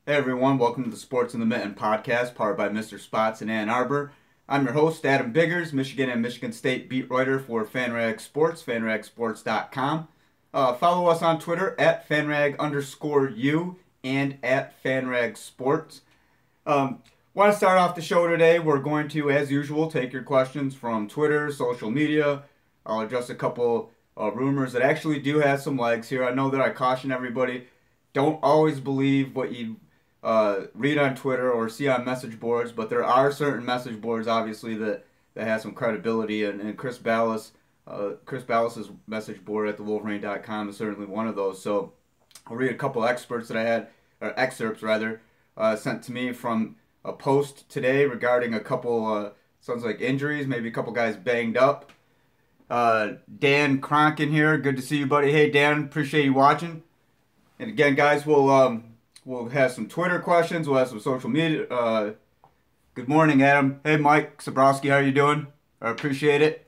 Hey everyone, welcome to the Sports in the Mitten podcast, powered by Mr. Spots in Ann Arbor. I'm your host, Adam Biggers, Michigan and Michigan State beat writer for FanRag Sports, fanragsports.com. Follow us on Twitter at FanRag_U and at FanRag Sports. Want to start off the show today. We're going to, as usual, take your questions from Twitter, social media. I'll address a couple rumors that actually do have some legs here. I know that I caution everybody, don't always believe what you read on Twitter or see on message boards, but there are certain message boards, obviously, that have some credibility, and Chris Ballas's message board at thewolverine.com is certainly one of those. So I'll read a couple excerpts that I had, or excerpts rather, sent to me from a post today regarding a couple, sounds like injuries, maybe a couple guys banged up. Dan Cronk in here, good to see you, buddy. Hey Dan, appreciate you watching. And again, guys, we'll have some Twitter questions. We'll have some social media. Good morning, Adam. Hey, Mike Sabrowski, how you doing? I appreciate it.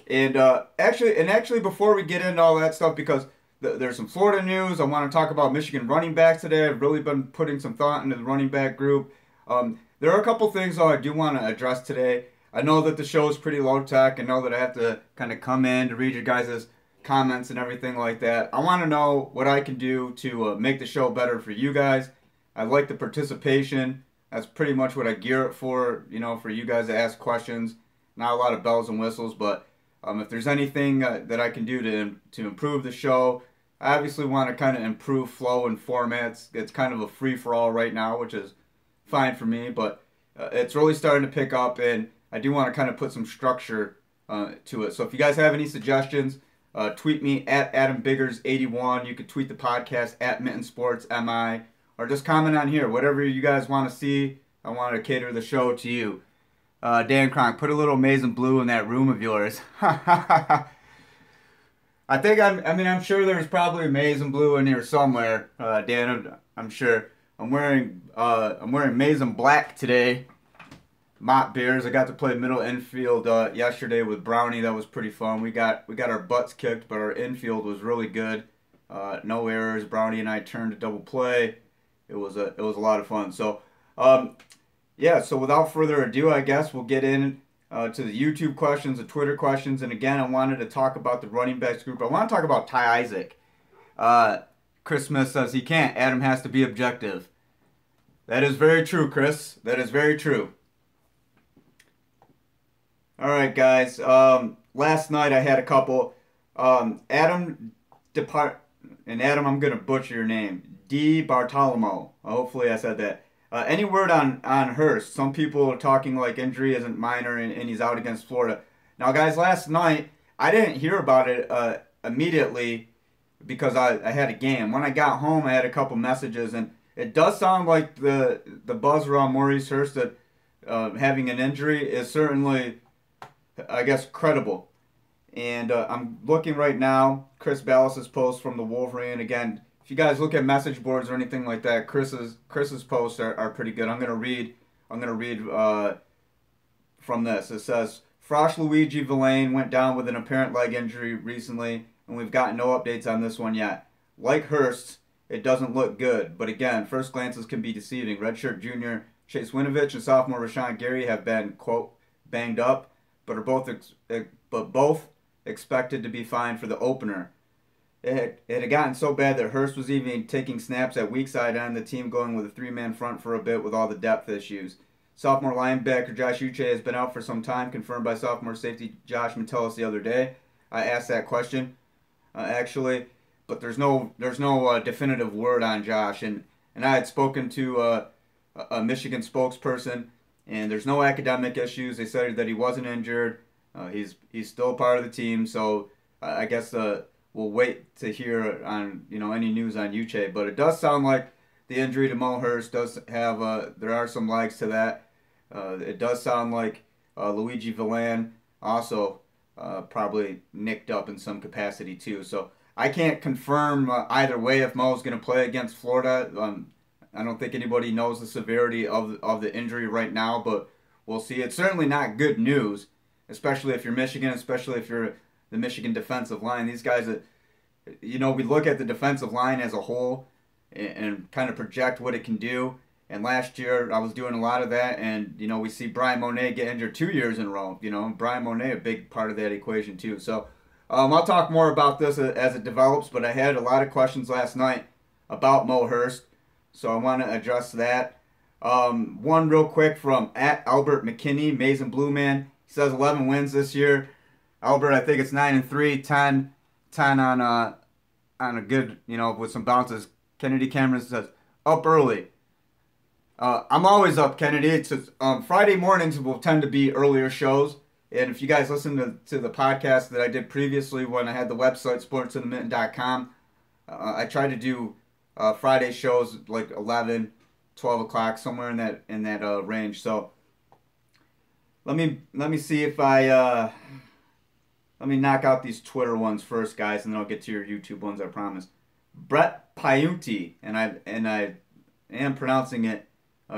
And actually, before we get into all that stuff, because there's some Florida news, I want to talk about Michigan running backs today. I've really been putting some thought into the running back group. There are a couple things though I do want to address today. I know that the show is pretty low tech. I know that I have to kind of come in to read your guys' comments and everything like that. I want to know what I can do to make the show better for you guys. I like the participation. That's pretty much what I gear it for, for you guys to ask questions. Not a lot of bells and whistles, but if there's anything that I can do to improve the show, I obviously want to kind of improve flow and formats. It's kind of a free-for-all right now, which is fine for me, but it's really starting to pick up, and I do want to kind of put some structure to it. So if you guys have any suggestions, tweet me at AdamBiggers81. You could tweet the podcast at MittenSportsMI, or just comment on here. Whatever you guys want to see, I want to cater the show to you. Dan Cronk, put a little maize and blue in that room of yours. I think I'm sure there's probably maize and blue in here somewhere. Dan, I'm sure. I'm wearing maize and black today. Mott Bears. I got to play middle infield yesterday with Brownie. That was pretty fun. We got our butts kicked, but our infield was really good. No errors. Brownie and I turned to double play. It was a lot of fun. So yeah. So without further ado, I guess we'll get in to the YouTube questions, the Twitter questions, and again, I wanted to talk about the running backs group. I want to talk about Ty Isaac. Chris Smith says he can't. Adam has to be objective. That is very true, Chris. That is very true. All right, guys. Last night I had a couple. Adam depart and Adam, I'm gonna butcher your name. D Bartolomo. Hopefully I said that. Any word on Hurst? Some people are talking like injury isn't minor and he's out against Florida. Now, guys, last night I didn't hear about it immediately because I had a game. When I got home, I had a couple messages, and it does sound like the buzz around Maurice Hurst that having an injury is certainly, I guess, credible. And I'm looking right now, Chris Ballas's post from the Wolverine. Again, if you guys look at message boards or anything like that, Chris's posts are pretty good. I'm gonna read from this. It says Frosh Luigi Villain went down with an apparent leg injury recently, and we've got no updates on this one yet. Like Hurst, it doesn't look good, but again, first glances can be deceiving. Redshirt junior Chase Winovich and sophomore Rashawn Gary have been, quote, banged up, but are both expected to be fine for the opener. It had gotten so bad that Hurst was even taking snaps at weak side end, the team going with a three-man front for a bit with all the depth issues. Sophomore linebacker Josh Uche has been out for some time, confirmed by sophomore safety Josh Metellus the other day. I asked that question, actually, but there's no definitive word on Josh, and I had spoken to a Michigan spokesperson, and there's no academic issues. They said that he wasn't injured. He's still part of the team, so I guess we'll wait to hear on any news on Uche. But it does sound like the injury to Mo Hurst does have there are some legs to that. It does sound like Luigi Villan also probably nicked up in some capacity too. So I can't confirm either way if Mo's going to play against Florida. I don't think anybody knows the severity of the injury right now, but we'll see. It's certainly not good news, especially if you're Michigan, especially if you're the Michigan defensive line. These guys, we look at the defensive line as a whole. and kind of project what it can do. And last year I was doing a lot of that, and we see Brian Monet get injured 2 years in a row. Brian Monet a big part of that equation too. So I'll talk more about this as it develops. But I had a lot of questions last night about Mo Hurst, so I want to address that. One real quick from at Albert McKinney, Maize and Blue Man. He says 11 wins this year. Albert, I think it's 9-3, 10 on a good, with some bounces. Kennedy Cameron says up early. I'm always up, Kennedy. It's Friday mornings will tend to be earlier shows. And if you guys listen to the podcast that I did previously when I had the website, sportsinthemitten.com, I try to do Friday shows like 11, 12 o'clock, somewhere in that range. So let me see if let me knock out these Twitter ones first, guys, and then I'll get to your YouTube ones, I promise. Brett Piunti, and I am pronouncing it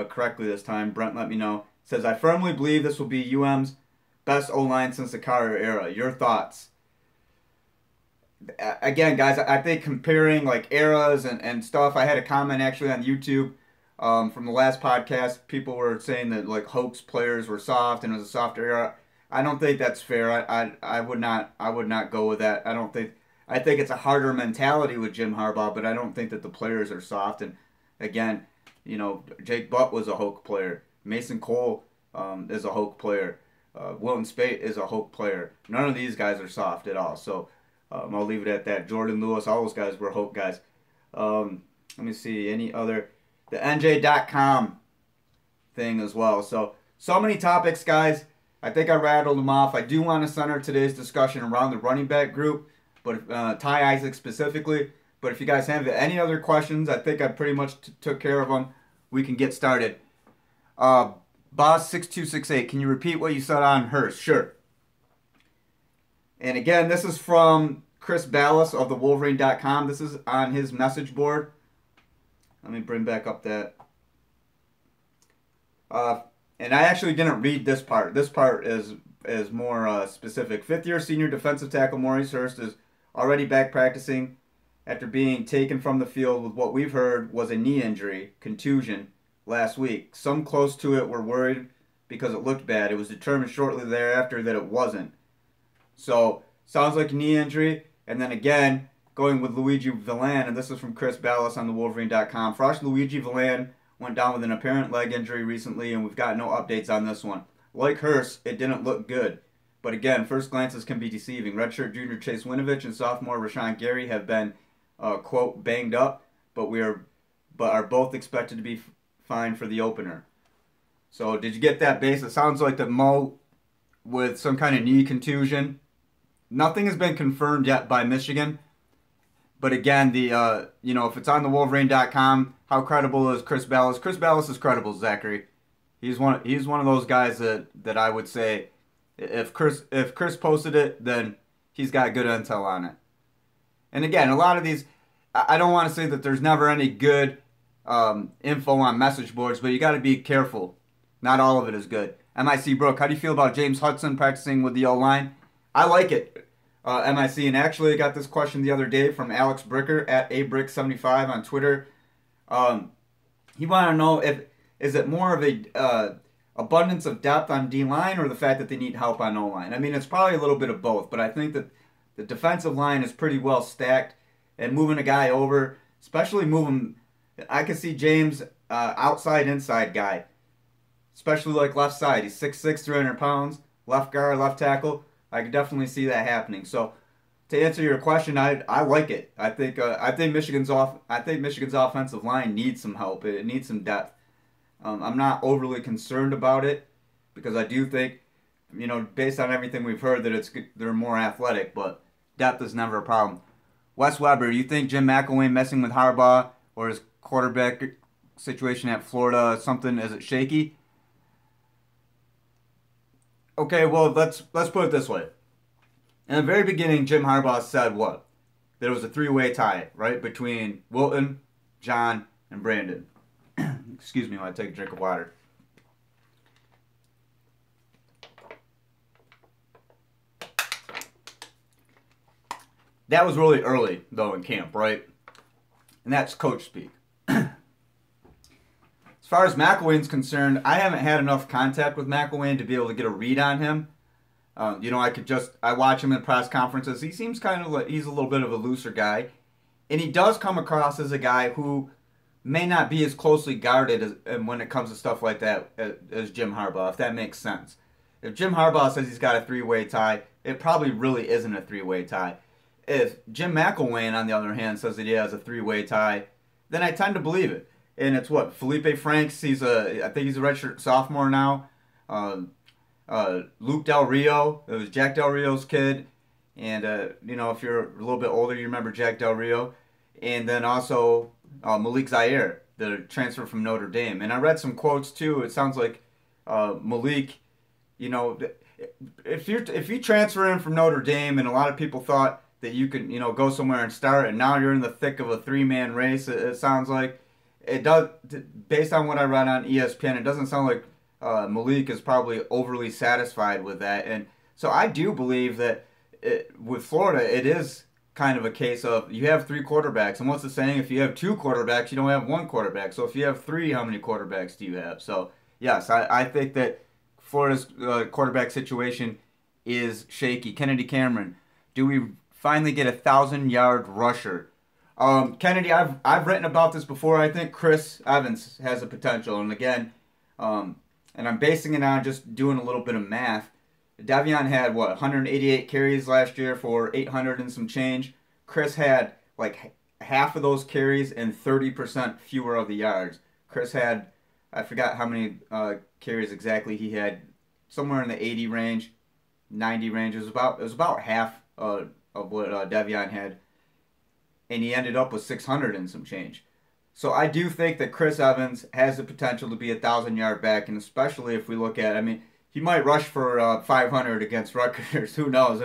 correctly this time. Brent, let me know. Says, I firmly believe this will be UM's best O-line since the Carter era. Your thoughts? Again, guys, I think comparing like eras and stuff, I had a comment actually on YouTube from the last podcast. People were saying that like Hoax players were soft and it was a softer era. I don't think that's fair. I would not go with that. I think it's a harder mentality with Jim Harbaugh, but I don't think that the players are soft. And again, Jake Butt was a Hoke player. Mason Cole is a Hoke player. Wilton Spate is a Hoke player. None of these guys are soft at all. So I'll leave it at that. Jordan Lewis, all those guys were Hoke guys. Let me see. Any other? The NJ.com thing as well. So many topics, guys. I think I rattled them off. I do want to center today's discussion around the running back group, but Ty Isaac specifically. But if you guys have any other questions, I think I pretty much took care of them. We can get started. Boss6268, can you repeat what you said on Hurst? Sure. And again, this is from Chris Ballas of the Wolverine.com. This is on his message board. Let me bring back up that. And I actually didn't read this part. This part is more specific. Fifth-year senior defensive tackle Maurice Hurst is already back practicing after being taken from the field with what we've heard was a knee injury, contusion, last week. Some close to it were worried because it looked bad. It was determined shortly thereafter that it wasn't. So, sounds like a knee injury. And then again, going with Luigi Villan, and this is from Chris Ballas on the Wolverine.com. Frosh Luigi Villan went down with an apparent leg injury recently, and we've got no updates on this one. Like Hurst, it didn't look good. But again, first glances can be deceiving. Redshirt junior Chase Winovich and sophomore Rashawn Gary have been, quote, banged up, but are both expected to be fine for the opener. So did you get that base? It sounds like the Mo with some kind of knee contusion. Nothing has been confirmed yet by Michigan. But again, if it's on the Wolverine.com, how credible is Chris Ballas? Chris Ballas is credible, Zachary. He's one of those guys that I would say if Chris posted it, then he's got good intel on it. And again, a lot of these, I don't want to say that there's never any good info on message boards, but you got to be careful. Not all of it is good. MIC Brooke, how do you feel about James Hudson practicing with the O-line? I like it, MIC. And actually, I got this question the other day from Alex Bricker at abrick75 on Twitter. He wanted to know is it more of a abundance of depth on D-line or the fact that they need help on O-line? I mean, it's probably a little bit of both, but I think that the defensive line is pretty well stacked, and moving a guy over, especially moving, I can see James outside, inside guy, especially like left side. He's 6'6", 300 pounds, left guard, left tackle. I could definitely see that happening. So to answer your question, I like it. I think Michigan's offensive line needs some help. It needs some depth. I'm not overly concerned about it because I do think, based on everything we've heard, that they're more athletic, but depth is never a problem. Wes Weber, do you think Jim McElwain messing with Harbaugh or his quarterback situation at Florida is it shaky? Okay, well, let's put it this way. In the very beginning, Jim Harbaugh said what? That it was a three-way tie, right, between Wilton, John, and Brandon. Excuse me while I take a drink of water. That was really early, though, in camp, right? And that's coach speak. far as McElwain's concerned, I haven't had enough contact with McElwain to be able to get a read on him. I watch him in press conferences. He seems kind of like he's a little bit of a looser guy, and he does come across as a guy who may not be as closely guarded when it comes to stuff like that as Jim Harbaugh, if that makes sense. If Jim Harbaugh says he's got a three-way tie, it probably really isn't a three-way tie. If Jim McElwain, on the other hand, says that he has a three-way tie, then I tend to believe it. And it's what Felipe Franks. I think he's a redshirt sophomore now. Luke Del Rio. It was Jack Del Rio's kid, and if you're a little bit older, you remember Jack Del Rio. And then also Malik Zaire, the transfer from Notre Dame. And I read some quotes too. It sounds like Malik, if you transfer in from Notre Dame, and a lot of people thought that you could go somewhere and start, and now you're in the thick of a three-man race. It sounds like it does. Based on what I read on ESPN, it doesn't sound like Malik is probably overly satisfied with that. And so I do believe that with Florida, it is kind of a case of you have three quarterbacks. And what's the saying? If you have two quarterbacks, you don't have one quarterback. So if you have three, how many quarterbacks do you have? So, yes, I think that Florida's quarterback situation is shaky. Kennedy Cameron, do we finally get a 1,000-yard rusher? Kennedy, I've written about this before. I think Chris Evans has a potential. And again, and I'm basing it on just doing a little bit of math. Davion had, 188 carries last year for 800 and some change. Chris had, like, half of those carries and 30% fewer of the yards. Chris had, I forgot how many carries exactly he had, somewhere in the 80 range, 90 range. It was about half of what Davion had. And he ended up with 600 and some change. So I do think that Chris Evans has the potential to be a 1,000-yard back, and especially if we look at, he might rush for 500 against Rutgers. Who knows?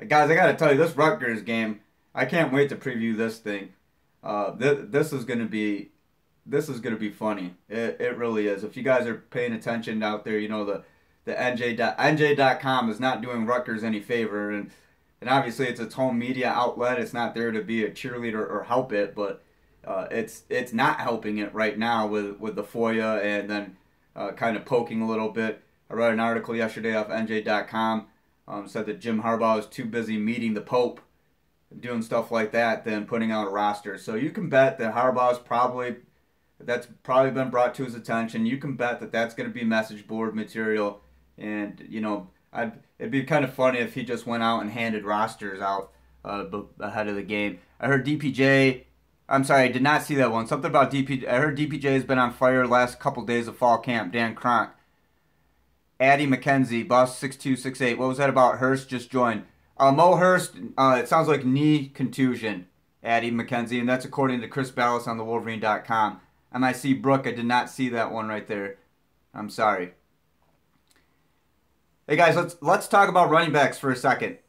Guys, I got to tell you, this Rutgers game, I can't wait to preview this thing. This is going to be funny. It really is. If you guys are paying attention out there, the NJ.com is not doing Rutgers any favor, and obviously it's its home media outlet. It's not there to be a cheerleader or help it, but it's not helping it right now with the FOIA and then kind of poking a little bit. I read an article yesterday off NJ.com, said that Jim Harbaugh is too busy meeting the Pope, doing stuff like that, than putting out a roster. So you can bet that that's probably been brought to his attention. You can bet that that's going to be message board material, and it'd be kind of funny if he just went out and handed rosters out ahead of the game. I heard DPJ. I'm sorry, I did not see that one. Something about DPJ. I heard DPJ has been on fire the last couple days of fall camp. Dan Cronk. Addie McKenzie, Boss 6268. What was that about? Hurst just joined. Mo Hurst, it sounds like knee contusion, Addie McKenzie, and that's according to Chris Ballas on thewolverine.com. MIC Brooke, I did not see that one right there. I'm sorry. Hey guys, let's talk about running backs for a second.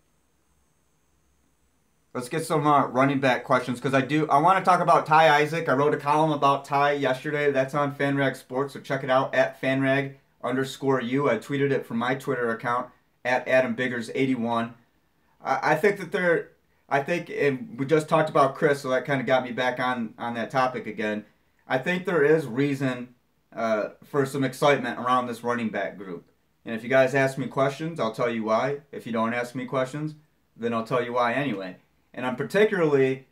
Let's get some running back questions, because I want to talk about Ty Isaac. I wrote a column about Ty yesterday. That's on FanRag Sports, so check it out at FanRag_U. I tweeted it from my Twitter account at AdamBiggers81. I think, and we just talked about Chris, so that kind of got me back on that topic again. I think there is reason for some excitement around this running back group. And if you guys ask me questions, I'll tell you why. If you don't ask me questions, then I'll tell you why anyway. And I'm particularly,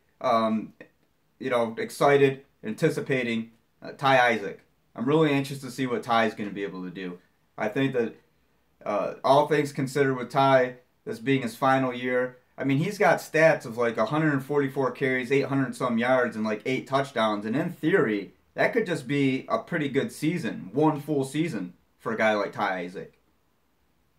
excited, anticipating Ty Isaac. I'm really anxious to see what Ty is going to be able to do. I think that all things considered with Ty, this being his final year, he's got stats of like 144 carries, 800 some yards, and like 8 touchdowns. And in theory, that could just be a pretty good season, one full season for a guy like Ty Isaac.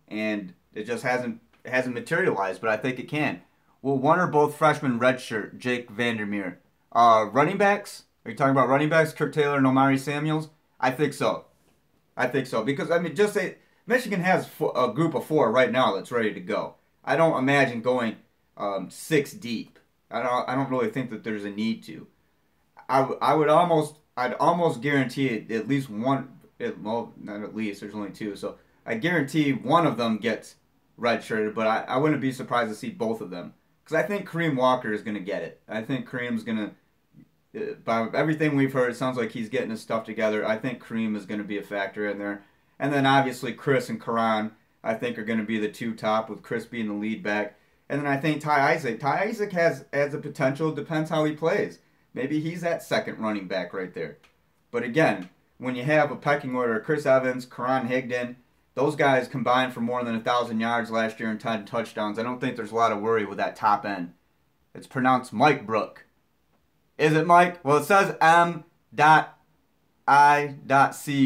And it just hasn't materialized, but I think it can. Will one or both freshmen redshirt Jake Vandermeer? Running backs? Are you talking about running backs? Kirk Taylor and Omari Samuels? I think so. Because, just say Michigan has a group of 4 right now that's ready to go. I don't imagine going 6 deep. I don't really think that there's a need to. I'd almost guarantee at least one. Well, not at least. There's only 2, so I guarantee one of them gets redshirted. But I wouldn't be surprised to see both of them, because I think Kareem Walker is going to get it. I think Kareem's going to By everything we've heard, it sounds like he's getting his stuff together. I think Kareem is going to be a factor in there. And then obviously Chris and Karan, I think, are going to be the two top, with Chris being the lead back. And then I think Ty Isaac. Ty Isaac has the potential. Depends how he plays. Maybe he's that second running back right there. But again, when you have a pecking order, Chris Evans, Karan Higdon, those guys combined for more than 1,000 yards last year and 10 touchdowns. I don't think there's a lot of worry with that top end. It's pronounced Mike Brook. Is it Mike? Well, it says M.I.C.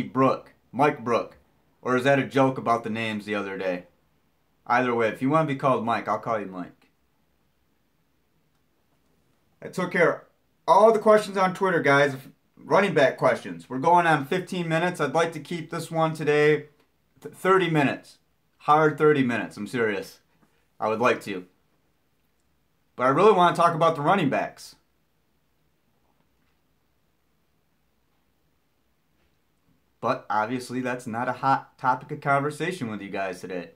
Brook. Mike Brook. Or is that a joke about the names the other day? Either way, if you want to be called Mike, I'll call you Mike. I took care of all the questions on Twitter, guys. Running back questions. We're going on 15 minutes. I'd like to keep this one today 30 minutes. Hard 30 minutes. I'm serious. I would like to. But I really want to talk about the running backs. But obviously that's not a hot topic of conversation with you guys today.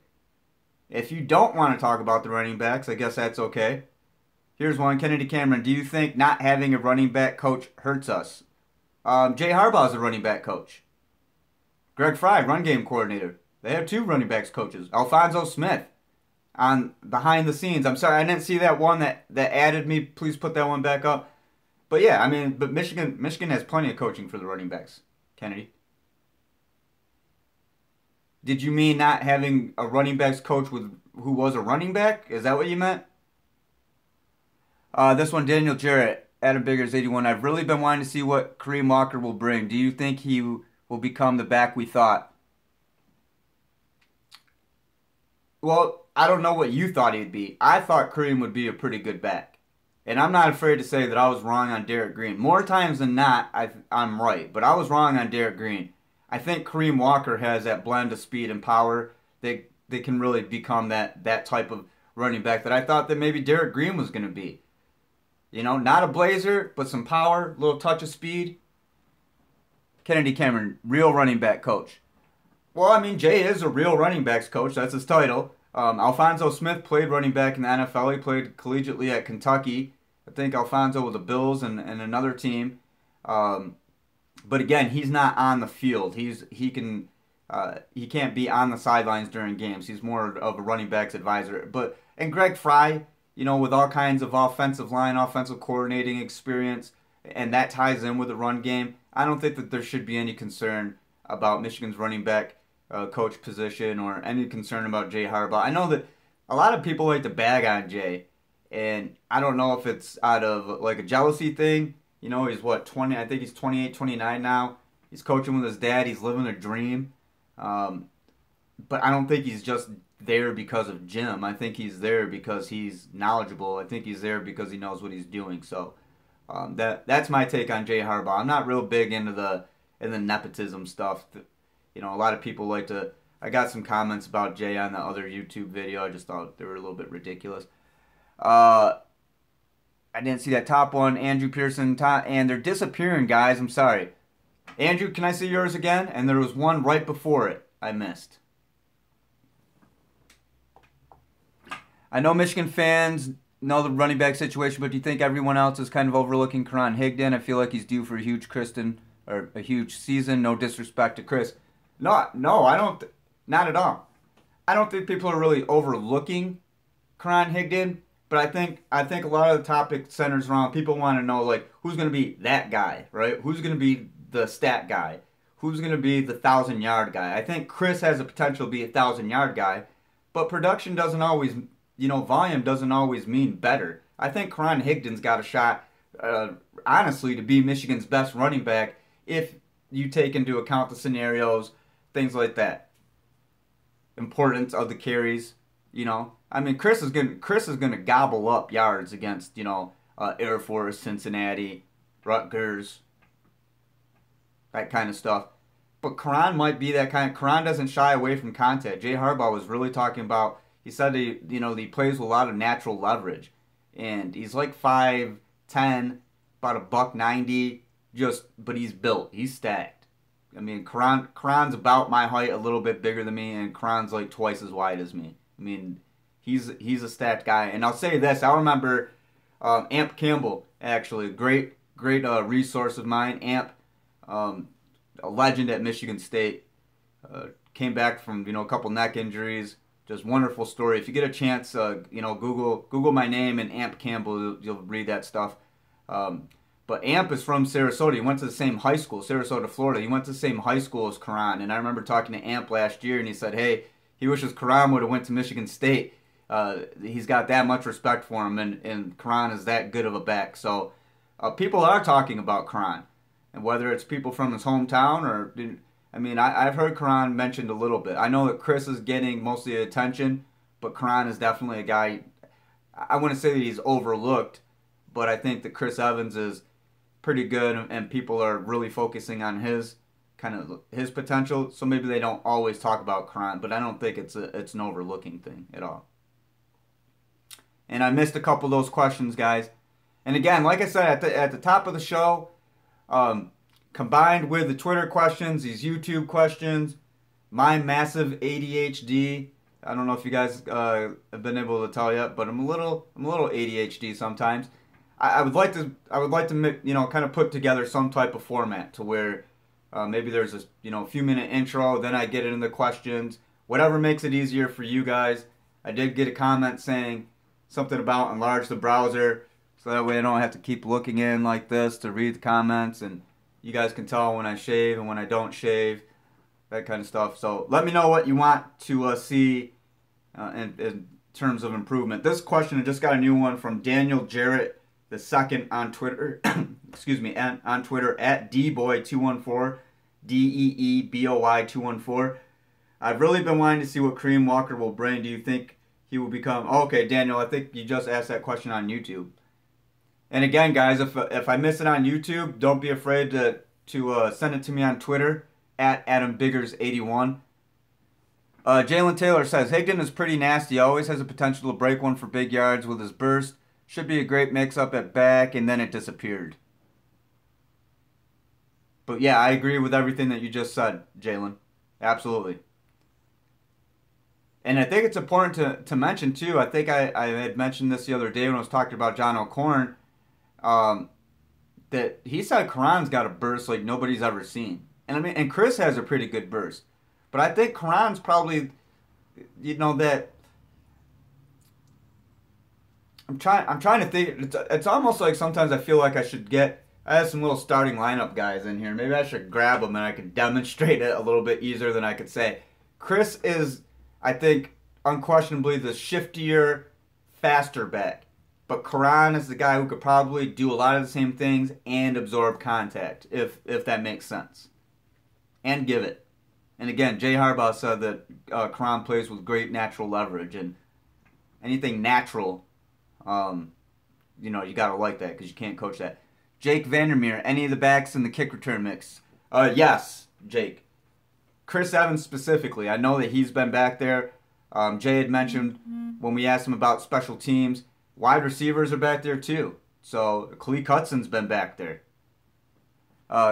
If you don't want to talk about the running backs, I guess that's okay. Here's one. Kennedy Cameron, do you think not having a running back coach hurts us? Jay Harbaugh is a running back coach. Greg Fry, run game coordinator. They have two running backs coaches. Alfonso Smith on behind the scenes. I'm sorry, I didn't see that one that added me. Please put that one back up. But yeah, I mean, but Michigan has plenty of coaching for the running backs. Kennedy. Did you mean not having a running backs coach who was a running back? Is that what you meant? This one, Daniel Jarrett, Adam Biggers 81. I've really been wanting to see what Kareem Walker will bring. Do you think he will become the back we thought? Well, I don't know what you thought he'd be. I thought Kareem would be a pretty good back. And I'm not afraid to say that I was wrong on Derek Green. More times than not, I'm right. But I was wrong on Derek Green. I think Kareem Walker has that blend of speed and power that can really become that type of running back that I thought that maybe Derek Green was going to be. You know, not a blazer, but some power, little touch of speed. Kennedy Cameron, real running back coach. Well, I mean, Jay is a real running backs coach. That's his title. Alfonso Smith played running back in the NFL. He played collegiately at Kentucky. I think Alfonso with the Bills and another team. But again, he's not on the field. He can't be on the sidelines during games. He's more of a running backs advisor. And Greg Fry, you know, with all kinds of offensive coordinating experience, and that ties in with the run game. I don't think that there should be any concern about Michigan's running back coach position or any concern about Jay Harbaugh. I know that a lot of people like to bag on Jay, and I don't know if it's out of like a jealousy thing. You know, he's what, 20? I think he's 28, 29 now. He's coaching with his dad. He's living a dream. But I don't think he's just there because of Jim. I think he's there because he's knowledgeable. I think he's there because he knows what he's doing. So that's my take on Jay Harbaugh. I'm not real big into the nepotism stuff. You know, a lot of people like to. I got some comments about Jay on the other YouTube video. I just thought they were a little bit ridiculous. I didn't see that top one. Andrew Pearson, and they're disappearing, guys. I'm sorry. Andrew, can I see yours again? And there was one right before it I missed. I know Michigan fans know the running back situation, but do you think everyone else is kind of overlooking Karan Higdon? I feel like he's due for a huge season. No disrespect to Chris. No, I don't. Not at all. I don't think people are really overlooking Karan Higdon. But I think a lot of the topic centers around people want to know, like, who's going to be that guy, right? Who's going to be the stat guy? Who's going to be the 1,000-yard guy? I think Chris has the potential to be a 1,000-yard guy, but production doesn't always, you know, volume doesn't always mean better. I think Karan Higdon's got a shot, honestly, to be Michigan's best running back if you take into account the scenarios, things like that. Importance of the carries, you know. I mean, Chris is gonna gobble up yards against, you know, Air Force, Cincinnati, Rutgers, that kind of stuff. But Karan might be that kind. Karan doesn't shy away from contact. Jay Harbaugh was really talking about. He said he plays with a lot of natural leverage, and he's like 5'10", about $190, but he's built. He's stacked. I mean, Karan's about my height, a little bit bigger than me, and Karan's like twice as wide as me. I mean, he's a stacked guy. And I'll say this, I remember Amp Campbell, actually, great great resource of mine. Amp, a legend at Michigan State. Came back from a couple neck injuries. Just wonderful story. If you get a chance, Google my name and Amp Campbell. You'll read that stuff. But Amp is from Sarasota. He went to the same high school, Sarasota, Florida. He went to the same high school as Karan. And I remember talking to Amp last year, and he said, hey, he wishes Karan would have went to Michigan State. He's got that much respect for him, and Karan is that good of a back. So people are talking about Karan. And whether it's people from his hometown or... I've heard Karan mentioned a little bit. I know that Chris is getting most of the attention, but Karan is definitely a guy, I wouldn't say that he's overlooked, but I think that Chris Evans is pretty good, and people are really focusing on his potential. So maybe they don't always talk about Karan, but I don't think it's an overlooking thing at all. And I missed a couple of those questions, guys. And again, like I said at the top of the show, combined with the Twitter questions, these YouTube questions, my massive ADHD. I don't know if you guys have been able to tell yet, but I'm a little ADHD sometimes. I would like to kind of put together some type of format to where maybe there's a few minute intro, then I get into the questions, whatever makes it easier for you guys. I did get a comment saying something about enlarge the browser, so that way I don't have to keep looking in like this to read the comments, and you guys can tell when I shave and when I don't shave, that kind of stuff. So let me know what you want to see in terms of improvement. This question, I just got a new one from Daniel Jarrett II on Twitter. Excuse me, on Twitter at dboy214, DEEBOY214. I've really been wanting to see what Kareem Walker will bring. Do you think he will become... Oh, okay, Daniel, I think you just asked that question on YouTube. And again, guys, if I miss it on YouTube, don't be afraid to send it to me on Twitter at AdamBiggers81. Jalen Taylor says, Higdon is pretty nasty. Always has a potential to break one for big yards with his burst. Should be a great mix-up at back, and then it disappeared. But yeah, I agree with everything that you just said, Jalen. Absolutely. And I think it's important to mention, too, I think I had mentioned this the other day when I was talking about John O'Corn, that he said Karan's got a burst like nobody's ever seen. And Chris has a pretty good burst. But I think Karan's probably, that... I'm trying to think. It's almost like sometimes I feel like I have some little starting lineup guys in here. Maybe I should grab them and I could demonstrate it a little bit easier than I could say. Chris is, I think, unquestionably the shiftier, faster back. But Karan is the guy who could probably do a lot of the same things and absorb contact, if that makes sense. And give it. And again, Jay Harbaugh said that Karan plays with great natural leverage. And anything natural, you got to like that because you can't coach that. Jake Vandermeer, any of the backs in the kick return mix? Yes, Jake. Chris Evans specifically. I know that he's been back there. Jay had mentioned when we asked him about special teams, wide receivers are back there too. So Khaleke Hudson's been back there.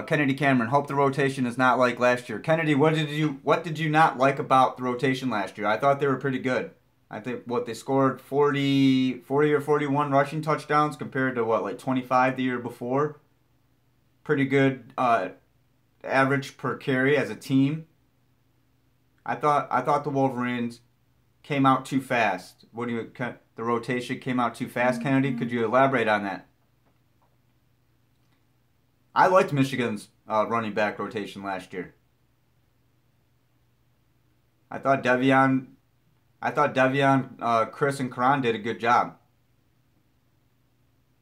Kennedy Cameron, hope the rotation is not like last year. Kennedy, what did you not like about the rotation last year? I thought they were pretty good. I think they scored 40 or 41 rushing touchdowns compared to like 25 the year before. Pretty good average per carry as a team. I thought the Wolverines came out too fast. The rotation came out too fast, Kennedy? Could you elaborate on that? I liked Michigan's running back rotation last year. I thought Devion, Chris, and Karan did a good job.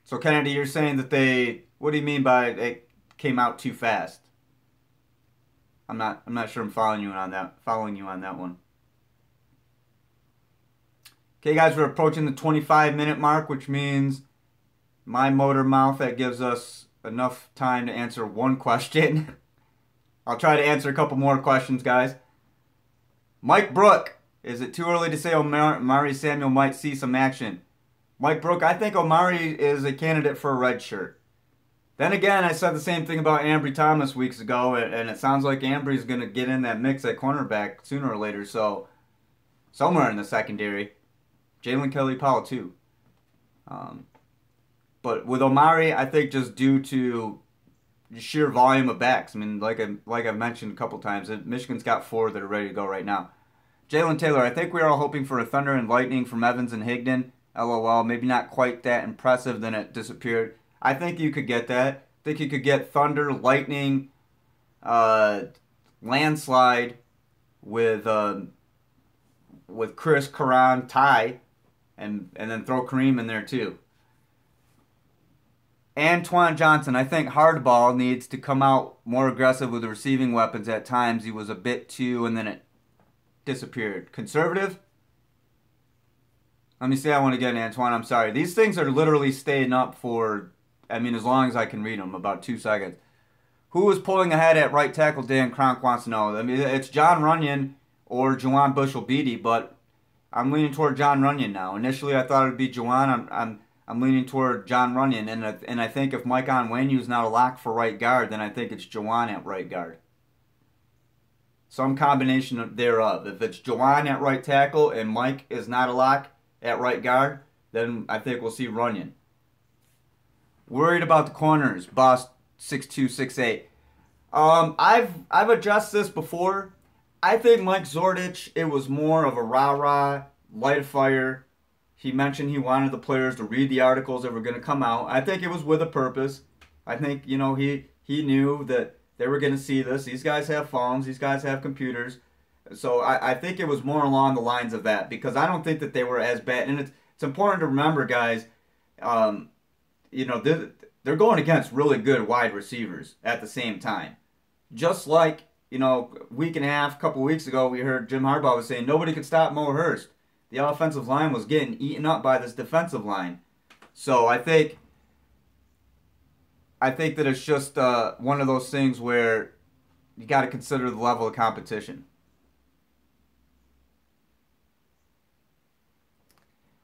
So Kennedy, you're saying that what do you mean by it came out too fast? I'm not sure I'm following you on that one. Okay, guys, we're approaching the 25-minute mark, which means my motor mouth, that gives us enough time to answer one question. I'll try to answer a couple more questions, guys. Mike Brook, is it too early to say Omari Samuel might see some action? Mike Brook, I think Omari is a candidate for a red shirt. Then again, I said the same thing about Ambry Thomas weeks ago, and it sounds like Ambry's going to get in that mix at cornerback sooner or later, so somewhere in the secondary. Jalen Kelly-Powell, too. But with Omari, I think just due to the sheer volume of backs. I mean, like I've mentioned a couple times, Michigan's got 4 that are ready to go right now. Jalen Taylor, I think we are all hoping for a thunder and lightning from Evans and Higdon. LOL, maybe not quite that impressive, then it disappeared. I think you could get that. I think you could get thunder, lightning, landslide with Chris, Karan, Ty, and then throw Kareem in there too. Antoine Johnson, I think Hardball needs to come out more aggressive with the receiving weapons at times. He was a bit too, and then it disappeared. Conservative? Let me say that one again, Antoine. I'm sorry. These things are literally staying up for, as long as I can read them, about 2 seconds. Who was pulling ahead at right tackle? Dan Kronk wants to know. It's John Runyon or Juwan Bushell-Beatty, but I'm leaning toward John Runyon now. Initially, I thought it would be Juwan. I'm leaning toward John Runyon, and I think if Mike Onwenu is not a lock for right guard, then I think it's Juwan at right guard. Some combination thereof. If it's Juwan at right tackle and Mike is not a lock at right guard, then I think we'll see Runyon. Worried about the corners, Boss 6268. I've addressed this before. I think Mike Zordich, it was more of a rah-rah, light a fire. He mentioned he wanted the players to read the articles that were going to come out. I think it was with a purpose. I think, he knew that they were going to see this. These guys have phones. These guys have computers. So I think it was more along the lines of that, because I don't think that they were as bad. And it's important to remember, guys, they're going against really good wide receivers at the same time. Just like, week and a half, couple weeks ago, we heard Jim Harbaugh was saying nobody could stop Mo Hurst. The offensive line was getting eaten up by this defensive line. So I think that it's just one of those things where you got to consider the level of competition.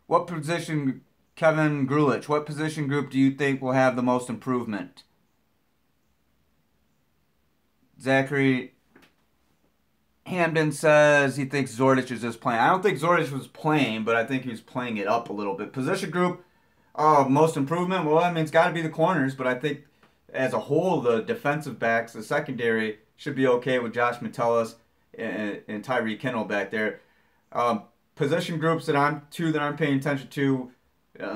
What position, Kevin Grulich, what position group do you think will have the most improvement? Zachary Hamden says he thinks Zordich is just playing. I don't think Zordich was playing, but I think he was playing it up a little bit. Position group, most improvement, well, it's got to be the corners, but I think as a whole, the defensive backs, the secondary, should be okay with Josh Metellus and Tyree Kinnell back there. Position groups that I'm paying attention to,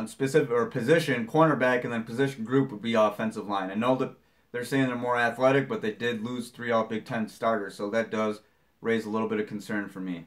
specific or position, cornerback, and then position group would be offensive line. I know that they're saying they're more athletic, but they did lose 3 All Big Ten starters, so that does raise a little bit of concern for me.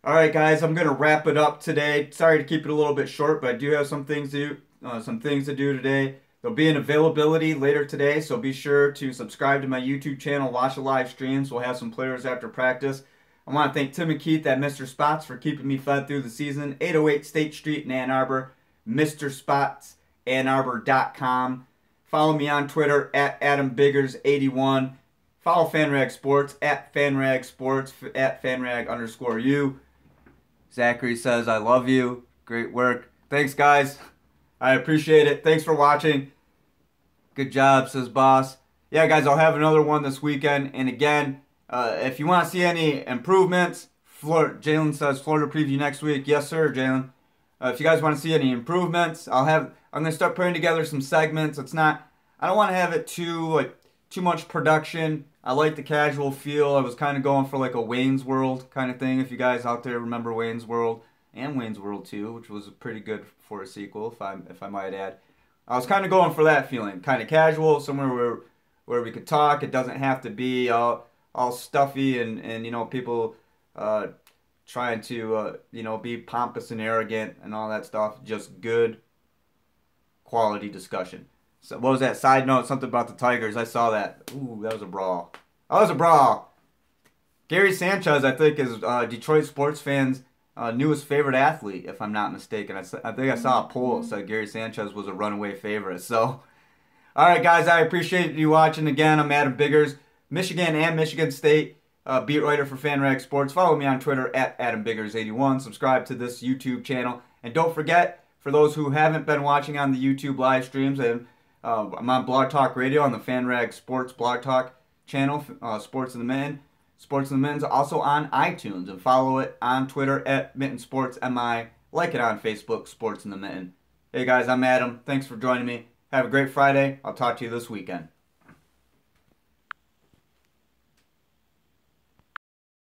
All right, guys, I'm gonna wrap it up today. Sorry to keep it a little bit short, but I do have some things to do today. There'll be an availability later today, so be sure to subscribe to my YouTube channel, watch the live streams. We'll have some players after practice. I want to thank Tim and Keith at Mr. Spots for keeping me fed through the season. 808 State Street in Ann Arbor, MrSpotsAnnArbor.com. Follow me on Twitter at AdamBiggers81. Follow FanRag Sports at FanRag Sports at FanRag_U. Zachary says, I love you. Great work. Thanks, guys. I appreciate it. Thanks for watching. Good job, says Boss. Yeah, guys, I'll have another one this weekend. And again, if you want to see any improvements, Jalen says Florida preview next week. Yes, sir, Jalen. If you guys want to see any improvements, I'm going to start putting together some segments. I don't want to have it too much production. I like the casual feel. I was kind of going for like a Wayne's World kind of thing. If you guys out there remember Wayne's World and Wayne's World 2, which was pretty good for a sequel, if I might add. I was kind of going for that feeling, kind of casual, somewhere where we could talk. It doesn't have to be all stuffy and people trying to be pompous and arrogant and all that stuff. Just good quality discussion. So what was that? Side note, something about the Tigers. I saw that. Ooh, that was a brawl. That was a brawl. Gary Sanchez, I think, is Detroit sports fans' newest favorite athlete, if I'm not mistaken. I think I saw a poll that said Gary Sanchez was a runaway favorite. So, all right, guys, I appreciate you watching. Again, I'm Adam Biggers, Michigan and Michigan State beat writer for FanRag Sports. Follow me on Twitter at AdamBiggers81. Subscribe to this YouTube channel. And don't forget, for those who haven't been watching on the YouTube live streams, I'm on Blog Talk Radio on the FanRag Sports Blog Talk channel, Sports in the Mitten. Sports in the Mitten's also on iTunes, and follow it on Twitter at Mitten Sports, MITTEN. like it on Facebook, Sports in the Mitten. Hey guys, I'm Adam. Thanks for joining me. Have a great Friday. I'll talk to you this weekend.